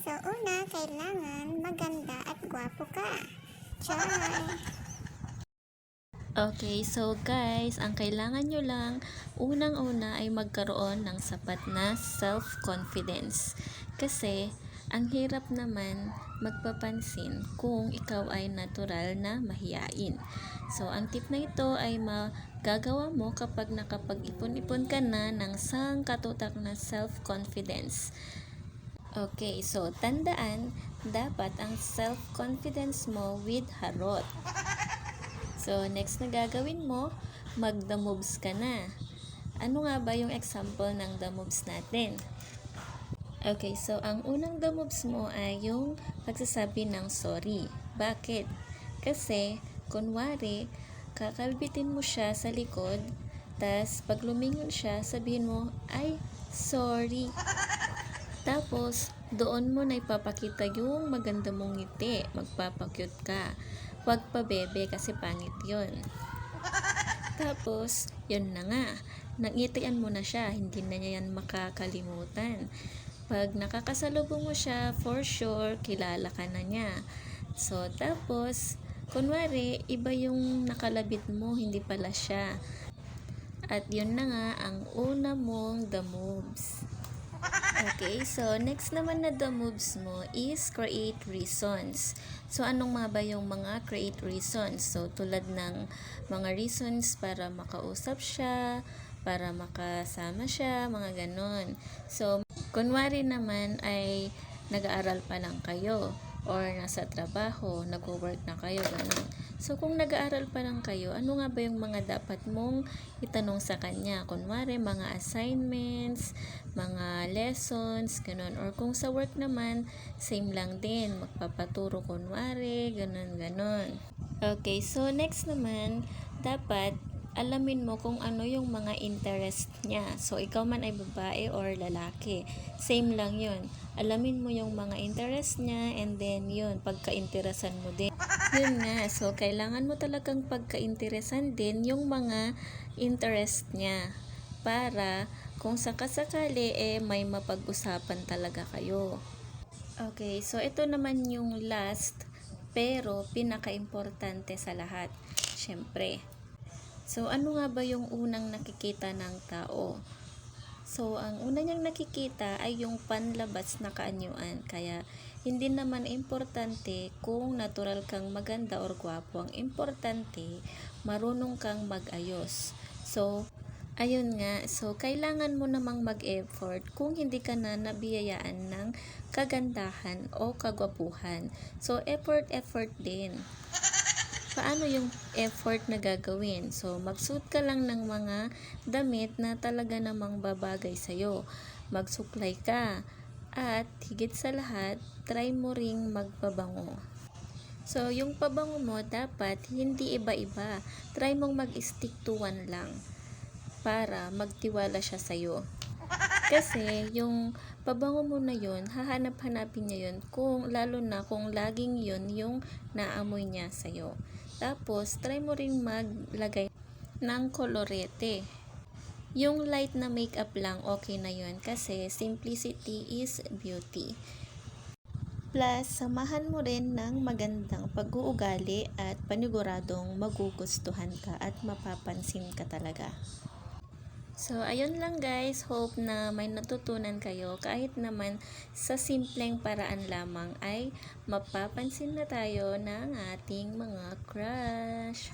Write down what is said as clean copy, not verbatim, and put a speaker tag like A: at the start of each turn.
A: So, una, kailangan maganda at gwapo ka. Char!
B: Okay, so guys, ang kailangan nyo lang, unang-una ay magkaroon ng sapat na self-confidence. Kasi, ang hirap naman magpapansin kung ikaw ay natural na mahiyain. So, ang tip na ito ay magagawa mo kapag nakapag-ipon-ipon ka na ng sangkatutak na self-confidence. Okay, so tandaan, dapat ang self-confidence mo with harot. So, next na gagawin mo, mag-the moves ka na. Ano nga ba yung example ng the moves natin? Okay, so ang unang the moves mo ay yung pagsasabi ng sorry. Bakit? Kasi, kunwari, kakalbitin mo siya sa likod, tas pag lumingon siya, sabihin mo, ay, sorry. Tapos, doon mo na ipapakita yung maganda mong ngiti. Magpapakyut ka. Huwag pa bebe kasi pangit yun. Tapos, yun na nga. Nangitian mo na siya. Hindi na niya yan makakalimutan. Pag nakakasalubong mo siya, for sure, kilala ka na niya. So, tapos, kunwari, iba yung nakalabit mo, hindi pala siya. At yun na nga, ang una mong the moves. Okay, so next naman na the moves mo is create reasons. So anong mga ba yung mga create reasons? So tulad ng mga reasons para makausap siya, para makasama siya, mga ganon. So kunwari naman ay nag-aaral pa lang kayo or nasa trabaho, nag-work na kayo, ganon. So, kung nag-aaral pa lang kayo, ano nga ba yung mga dapat mong itanong sa kanya? Kunwari, mga assignments, mga lessons, ganun. Or kung sa work naman, same lang din. Magpapaturo kunwari, ganun. Okay, so next naman, dapat alamin mo kung ano yung mga interest niya. So, ikaw man ay babae or lalaki. Same lang yun. Alamin mo yung mga interest niya and then yun, pagka-interesan mo din. Yun nga, so kailangan mo talagang pagka-interesan din yung mga interest niya para kung sakasakali may mapag-usapan talaga kayo. Okay, so ito naman yung last pero pinaka-importante sa lahat. Syempre. So, ano nga ba yung unang nakikita ng tao? So, ang una niyang nakikita ay yung panlabas na kaanyuan. Kaya, hindi naman importante kung natural kang maganda or gwapo. Ang importante, marunong kang mag-ayos. So, ayun nga. So, kailangan mo namang mag-effort kung hindi ka na nabiyayaan ng kagandahan o kagwapuhan. So, effort din. Paano yung effort na gagawin? So, magsuot ka lang ng mga damit na talaga namang babagay sa'yo. Magsuklay ka. At, higit sa lahat, try mo ring magpabango. So, yung pabango mo, dapat hindi iba-iba. Try mong mag-stick to one lang para magtiwala siya sa'yo. Kasi, yung pabango mo na yun, hahanap-hanapin niya yun lalo na kung laging yun yung naamoy niya sa'yo. Tapos, try mo rin maglagay ng kolorete. Yung light na makeup lang, okay na yun kasi simplicity is beauty. Plus, samahan mo rin ng magandang pag-uugali at paniguradong magugustuhan ka at mapapansin ka talaga. So, ayun lang guys. Hope na may natutunan kayo. Kahit naman sa simpleng paraan lamang ay mapapansin na tayo ng ating mga crush.